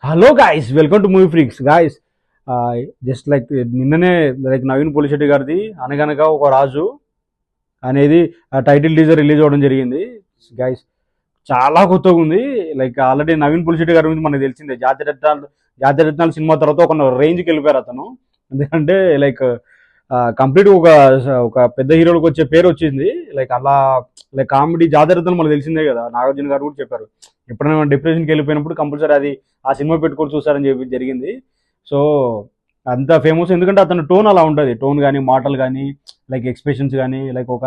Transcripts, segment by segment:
Hello guys, welcome to movie freaks guys. Just like నిన్ననే like Naveen Polisetty గారిది అనగనగా ఒక రాజు అనేది టైటిల్ టీజర్ రిలీజ్ అవ్వడం జరిగింది గాయస్. చాలా కొత్తగా ఉంది. లైక్ ఆల్రెడీ నవీన్ పోలిశెట్టి గారి గురించి మనకు తెలిసిందే. జాతిరత్నాలు సినిమా తర్వాత ఒక రేంజ్కి వెళ్ళిపోయారు అతను. ఎందుకంటే లైక్ కంప్లీట్ ఒక ఒక పెద్ద హీరోలకు వచ్చే పేరు వచ్చింది. లైక్ అలా లైక్ కామెడీ జాతిరత్నాలు మనకు తెలిసిందే కదా. నాగార్జున గారు కూడా చెప్పారు, ఎప్పుడైనా డిప్రెషన్కి వెళ్ళిపోయినప్పుడు కంపల్సరీ అది ఆ సినిమా పెట్టుకొని చూసారని చెప్పి జరిగింది. సో అంత ఫేమస్ ఎందుకంటే అతని టోన్ అలా ఉంటుంది. టోన్ కానీ మాటలు కానీ లైక్ ఎక్స్ప్రెషన్స్ కానీ లైక్ ఒక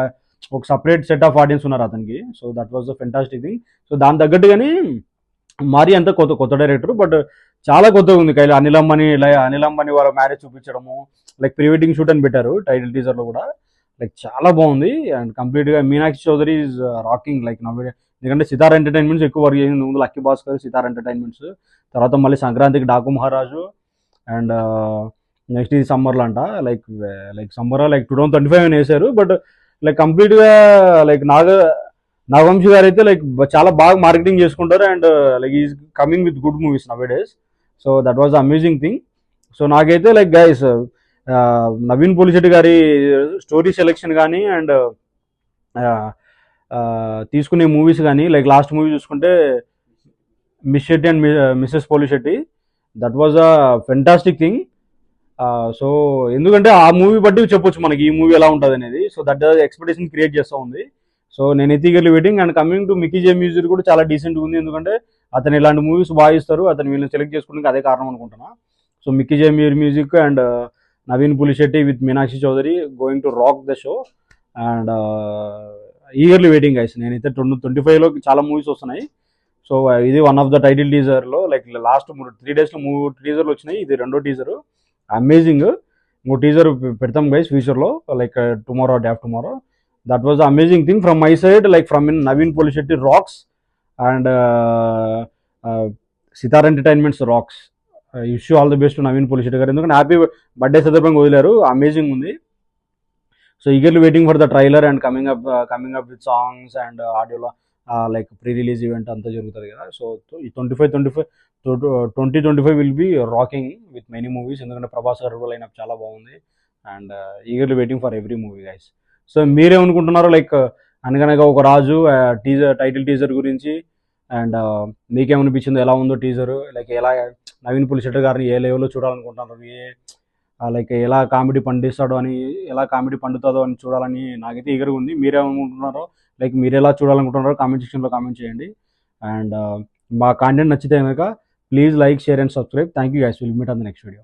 ఒక సపరేట్ సెట్ ఆఫ్ ఆడియన్స్ ఉన్నారు అతనికి. So that was the fantastic thing. So దాని తగ్గట్టుగాని మారి అంతా కొత్త కొత్త డైరెక్టర్, బట్ చాలా కొత్తగా ఉంది. కైలు అనిల్ అంబానీ వాళ్ళ మ్యారేజ్ చూపించడము, లైక్ ప్రీ వెడ్డింగ్ షూట్ అని పెట్టారు టైటిల్ టీజర్లో కూడా. లైక్ చాలా బాగుంది. అండ్ కంప్లీట్గా Meenakshi Chaudhary is rocking like now. ఎందుకంటే సితార్ ఎంటర్టైన్మెంట్స్ ఎక్కువ వర్క్ చేసింది. ముందు లక్కీ భాస్కర్, సితార్ ఎంటర్టైన్మెంట్స్, తర్వాత మళ్ళీ సంక్రాంతికి డాకు మహారాజు, అండ్ నెక్స్ట్ ఇది సమ్మర్లో అంట. లైక్ సమ్మర్ లైక్ 2025 అని వేశారు. బట్ లైక్ కంప్లీట్గా లైక్ నాగవంశీ గారు అయితే లైక్ చాలా బాగా మార్కెటింగ్ చేసుకుంటారు. And like is coming with good movies now days. So that was amazing thing. So నాకైతే లైక్ గైస్ నవీన్ పోలిశెట్టి గారి స్టోరీ సెలెక్షన్ కానీ అండ్ తీసుకునే మూవీస్ కానీ లైక్ లాస్ట్ మూవీ చూసుకుంటే miss Shetty and Mrs Polishetty, that was a fantastic thing. So ఎందుకంటే ఆ movie బట్టి చెప్పొచ్చు మనకి ఈ మూవీ ఎలా ఉంటుంది అనేది. సో దట్ ఎక్స్పెక్టేషన్ క్రియేట్ చేస్తూ ఉంది. సో నేను ethically waiting. And coming to Mickey J music కూడా చాలా డీసెంట్ ఉంది. ఎందుకంటే అతను ఇలాంటి మూవీస్ బాగా ఇస్తారు. అతను వీళ్ళని సెలెక్ట్ చేసుకోవడానికి అదే కారణం అనుకుంటున్నా. So Mickey J music and Naveen Polishetty with Meenakshi Chaudhary going to rock the show. And eagerly waiting guys. నేనైతే 2025లో చాలా మూవీస్ వస్తున్నాయి. సో ఇది వన్ ఆఫ్ ద టైటిల్ టీజర్లో లైక్ లాస్ట్ 3 డేస్లో 3 టీజర్లు వచ్చినాయి. ఇది రెండో టీజరు. అమేజింగ్. ఇంకో టీజర్ పెడతాం గైస్ ఫ్యూచర్లో, like tomorrow day after tomorrow. That was amazing thing from my side, like from in Naveen Polishetty rocks and sitar entertainments rocks. Wish all the best Naveen Polishetty garu. ఎందుకంటే హ్యాపీ బర్త్డే సందర్భంగా వదిలేరు. అమేజింగ్ ఉంది. So eagerly waiting for the trailer and coming up with songs and ఆడియోలో like pre release event అంతా జరుగుతుంది కదా. So ఈ 2025 will be rocking with many movies. ఎందుకంటే ప్రభాస్ గారు లైనప్ చాలా బాగుంది. And eagerly waiting for every movie guys. So మీరేమనుకుంటున్నారో like Anaganaga Oka Raju title teaser గురించి, అండ్ మీకేమనిపించిందో, ఎలా ఉందో టీజర్, లైక్ ఎలా నవీన్ పోలిశెట్టి గారిని ఏ లెవెల్లో చూడాలనుకుంటున్నారు, లైక్ ఎలా కామెడీ పండిస్తాడో అని, ఎలా కామెడీ పండుతుందో అని చూడాలని నాకైతే ఈగర్గా ఉంది. మీరేమనుకుంటున్నారో, లైక్ మీరు ఎలా చూడాలనుకుంటున్నారో కామెంట్ సెక్షన్లో కామెంట్ చేయండి. అండ్ మా కాంటెంట్ నచ్చితే కనుక please like, share and subscribe. Thank you guys. Will meet on the next video.